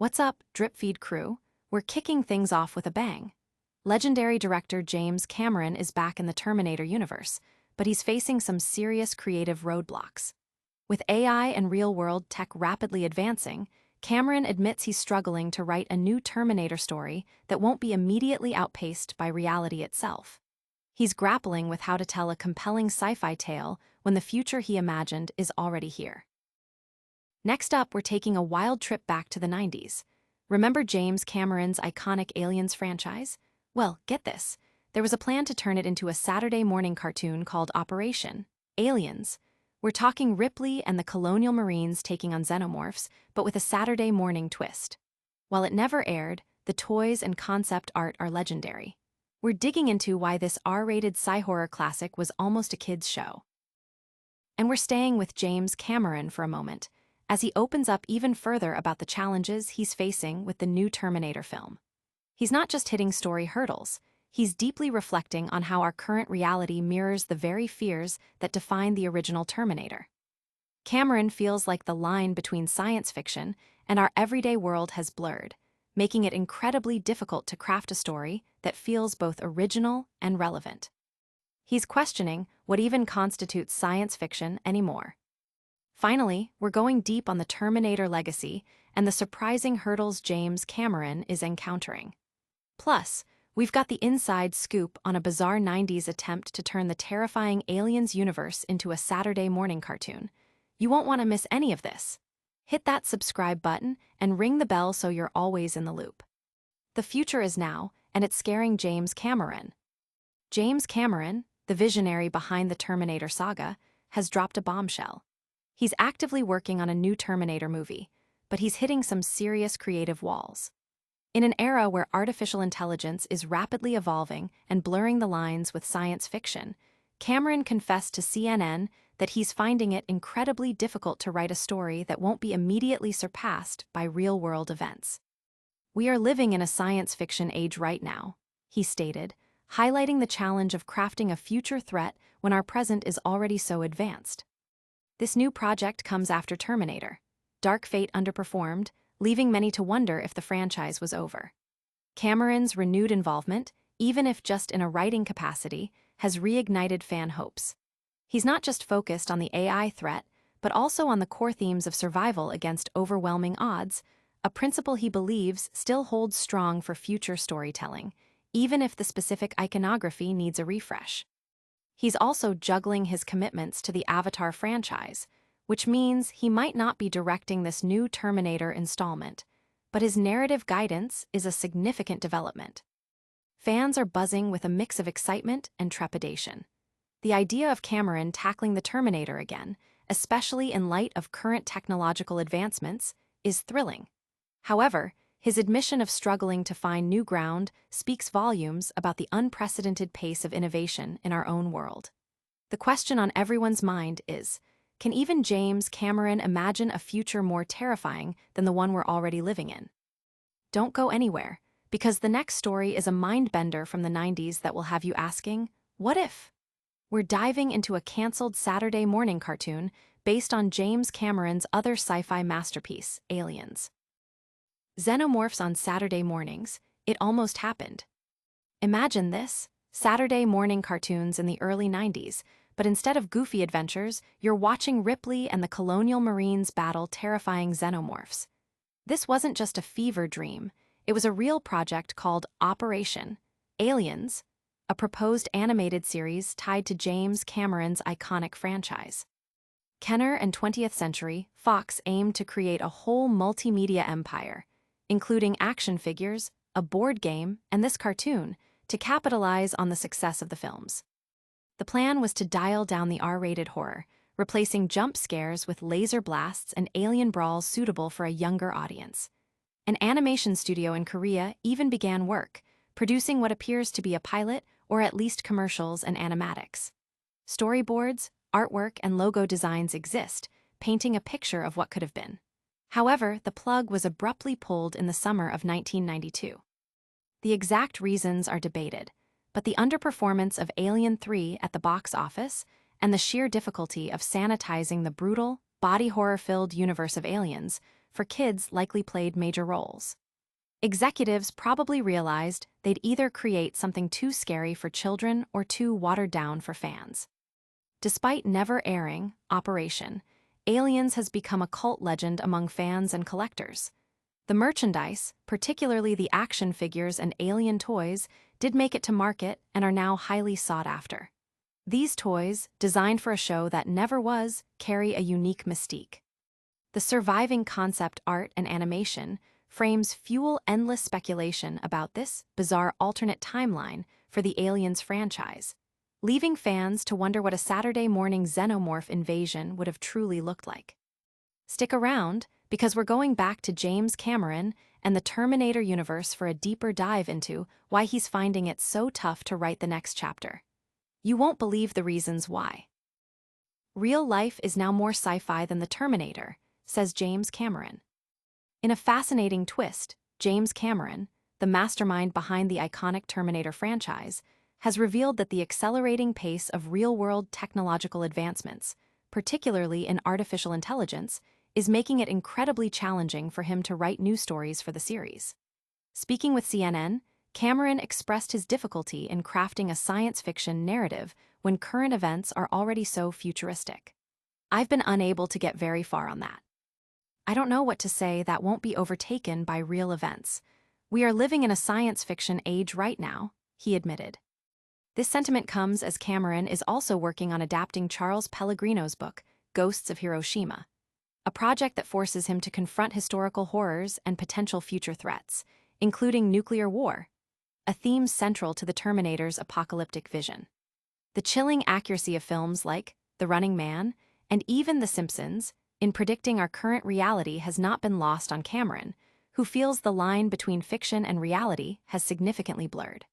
What's up, Drip Feed crew? We're kicking things off with a bang. Legendary director James Cameron is back in the Terminator universe, but he's facing some serious creative roadblocks. With AI and real-world tech rapidly advancing, Cameron admits he's struggling to write a new Terminator story that won't be immediately outpaced by reality itself. He's grappling with how to tell a compelling sci-fi tale when the future he imagined is already here. Next up, we're taking a wild trip back to the 90s. Remember James Cameron's iconic Aliens franchise? Well, get this. There was a plan to turn it into a Saturday morning cartoon called Operation Aliens. We're talking Ripley and the colonial Marines taking on xenomorphs, but with a Saturday morning twist. While it never aired, the toys and concept art are legendary. We're digging into why this R-rated sci-horror classic was almost a kid's show. And we're staying with James Cameron for a moment, as he opens up even further about the challenges he's facing with the new Terminator film. He's not just hitting story hurdles, he's deeply reflecting on how our current reality mirrors the very fears that defined the original Terminator. Cameron feels like the line between science fiction and our everyday world has blurred, making it incredibly difficult to craft a story that feels both original and relevant. He's questioning what even constitutes science fiction anymore. Finally, we're going deep on the Terminator legacy and the surprising hurdles James Cameron is encountering. Plus, we've got the inside scoop on a bizarre 90s attempt to turn the terrifying Aliens universe into a Saturday morning cartoon. You won't want to miss any of this. Hit that subscribe button and ring the bell so you're always in the loop. The future is now, and it's scaring James Cameron. James Cameron, the visionary behind the Terminator saga, has dropped a bombshell. He's actively working on a new Terminator movie, but he's hitting some serious creative walls. In an era where artificial intelligence is rapidly evolving and blurring the lines with science fiction, Cameron confessed to CNN that he's finding it incredibly difficult to write a story that won't be immediately surpassed by real-world events. "We are living in a science fiction age right now," he stated, highlighting the challenge of crafting a future threat when our present is already so advanced. This new project comes after Terminator. Dark Fate underperformed, leaving many to wonder if the franchise was over. Cameron's renewed involvement, even if just in a writing capacity, has reignited fan hopes. He's not just focused on the AI threat, but also on the core themes of survival against overwhelming odds, a principle he believes still holds strong for future storytelling, even if the specific iconography needs a refresh. He's also juggling his commitments to the Avatar franchise, which means he might not be directing this new Terminator installment, but his narrative guidance is a significant development. Fans are buzzing with a mix of excitement and trepidation. The idea of Cameron tackling the Terminator again, especially in light of current technological advancements, is thrilling. However, his admission of struggling to find new ground speaks volumes about the unprecedented pace of innovation in our own world. The question on everyone's mind is, can even James Cameron imagine a future more terrifying than the one we're already living in? Don't go anywhere, because the next story is a mind-bender from the 90s that will have you asking, what if? We're diving into a canceled Saturday morning cartoon based on James Cameron's other sci-fi masterpiece, Aliens. Xenomorphs on Saturday mornings, it almost happened. Imagine this, Saturday morning cartoons in the early 90s, but instead of goofy adventures, you're watching Ripley and the colonial Marines battle terrifying xenomorphs. This wasn't just a fever dream, it was a real project called Operation Aliens, a proposed animated series tied to James Cameron's iconic franchise. Kenner and 20th Century Fox aimed to create a whole multimedia empire, including action figures, a board game, and this cartoon, to capitalize on the success of the films. The plan was to dial down the R-rated horror, replacing jump scares with laser blasts and alien brawls suitable for a younger audience. An animation studio in Korea even began work, producing what appears to be a pilot or at least commercials and animatics. Storyboards, artwork, and logo designs exist, painting a picture of what could have been. However, the plug was abruptly pulled in the summer of 1992. The exact reasons are debated, but the underperformance of Alien 3 at the box office and the sheer difficulty of sanitizing the brutal, body horror-filled universe of Aliens for kids likely played major roles. Executives probably realized they'd either create something too scary for children or too watered down for fans. Despite never airing, Operation Aliens has become a cult legend among fans and collectors. The merchandise, particularly the action figures and alien toys, did make it to market and are now highly sought after. These toys, designed for a show that never was, carry a unique mystique. The surviving concept art and animation frames fuel endless speculation about this bizarre alternate timeline for the Aliens franchise, leaving fans to wonder what a Saturday morning xenomorph invasion would have truly looked like. Stick around, because we're going back to James Cameron and the Terminator universe for a deeper dive into why he's finding it so tough to write the next chapter. You won't believe the reasons why. Real life is now more sci-fi than the Terminator, says James Cameron. In a fascinating twist, James Cameron, the mastermind behind the iconic Terminator franchise, has revealed that the accelerating pace of real-world technological advancements, particularly in artificial intelligence, is making it incredibly challenging for him to write new stories for the series. Speaking with CNN, Cameron expressed his difficulty in crafting a science fiction narrative when current events are already so futuristic. I've been unable to get very far on that. I don't know what to say that won't be overtaken by real events. We are living in a science fiction age right now, he admitted. This sentiment comes as Cameron is also working on adapting Charles Pellegrino's book, Ghosts of Hiroshima, a project that forces him to confront historical horrors and potential future threats, including nuclear war, a theme central to the Terminator's apocalyptic vision. The chilling accuracy of films like The Running Man and even The Simpsons in predicting our current reality has not been lost on Cameron, who feels the line between fiction and reality has significantly blurred.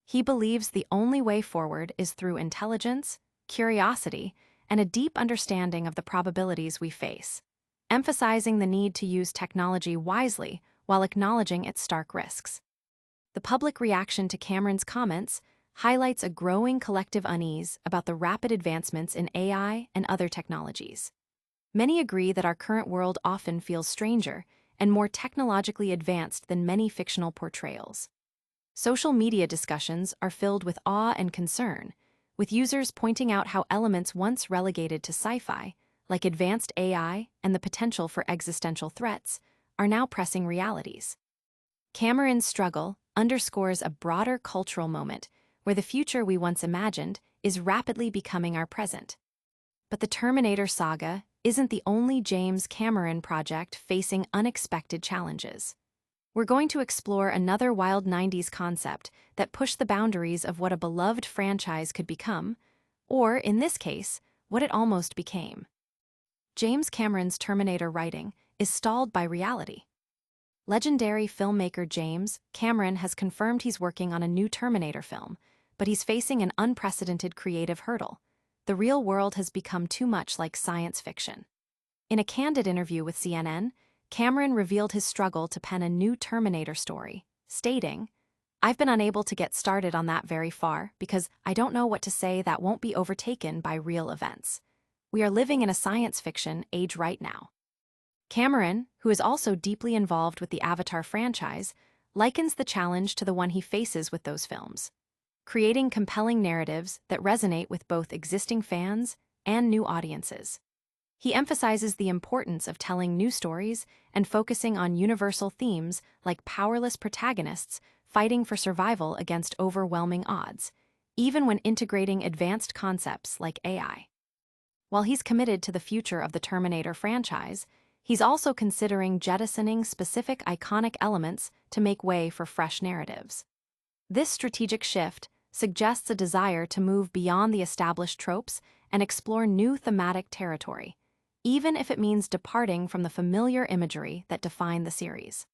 He believes the only way forward is through intelligence, curiosity, and a deep understanding of the probabilities we face, emphasizing the need to use technology wisely while acknowledging its stark risks. The public reaction to Cameron's comments highlights a growing collective unease about the rapid advancements in AI and other technologies. Many agree that our current world often feels stranger and more technologically advanced than many fictional portrayals. Social media discussions are filled with awe and concern, with users pointing out how elements once relegated to sci-fi, like advanced AI and the potential for existential threats, are now pressing realities. Cameron's struggle underscores a broader cultural moment where the future we once imagined is rapidly becoming our present. But the Terminator saga isn't the only James Cameron project facing unexpected challenges. We're going to explore another wild 90s concept that pushed the boundaries of what a beloved franchise could become, or, in this case, what it almost became. James Cameron's Terminator writing is stalled by reality. Legendary filmmaker James Cameron has confirmed he's working on a new Terminator film, but he's facing an unprecedented creative hurdle. The real world has become too much like science fiction. In a candid interview with CNN, Cameron revealed his struggle to pen a new Terminator story, stating, "I've been unable to get started on that very far because I don't know what to say that won't be overtaken by real events. We are living in a science fiction age right now." Cameron, who is also deeply involved with the Avatar franchise, likens the challenge to the one he faces with those films, creating compelling narratives that resonate with both existing fans and new audiences. He emphasizes the importance of telling new stories and focusing on universal themes like powerless protagonists fighting for survival against overwhelming odds, even when integrating advanced concepts like AI. While he's committed to the future of the Terminator franchise, he's also considering jettisoning specific iconic elements to make way for fresh narratives. This strategic shift suggests a desire to move beyond the established tropes and explore new thematic territory, even if it means departing from the familiar imagery that define the series.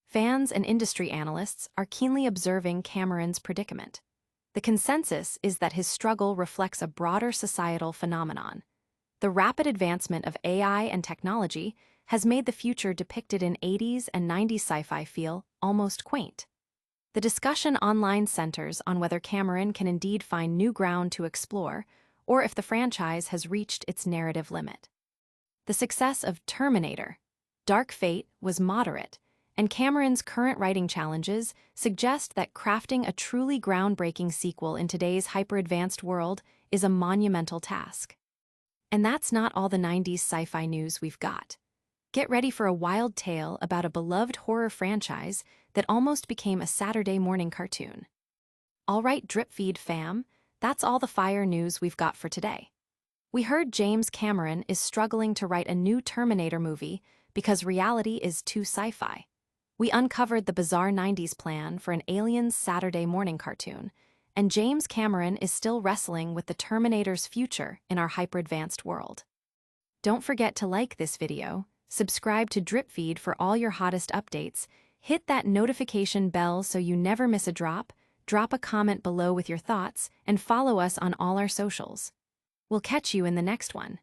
Fans and industry analysts are keenly observing Cameron's predicament. The consensus is that his struggle reflects a broader societal phenomenon. The rapid advancement of AI and technology has made the future depicted in 80s and 90s sci-fi feel almost quaint. The discussion online centers on whether Cameron can indeed find new ground to explore, or if the franchise has reached its narrative limit. The success of Terminator Dark Fate was moderate, and Cameron's current writing challenges suggest that crafting a truly groundbreaking sequel in today's hyper-advanced world is a monumental task. And that's not all the 90s sci-fi news we've got. Get ready for a wild tale about a beloved horror franchise that almost became a Saturday morning cartoon. All right, Drip Feed fam, that's all the fire news we've got for today. We heard James Cameron is struggling to write a new Terminator movie because reality is too sci-fi. We uncovered the bizarre 90s plan for an Aliens Saturday morning cartoon, and James Cameron is still wrestling with the Terminator's future in our hyper-advanced world. Don't forget to like this video, subscribe to Drip Feed for all your hottest updates, hit that notification bell so you never miss a drop a comment below with your thoughts, and follow us on all our socials. We'll catch you in the next one.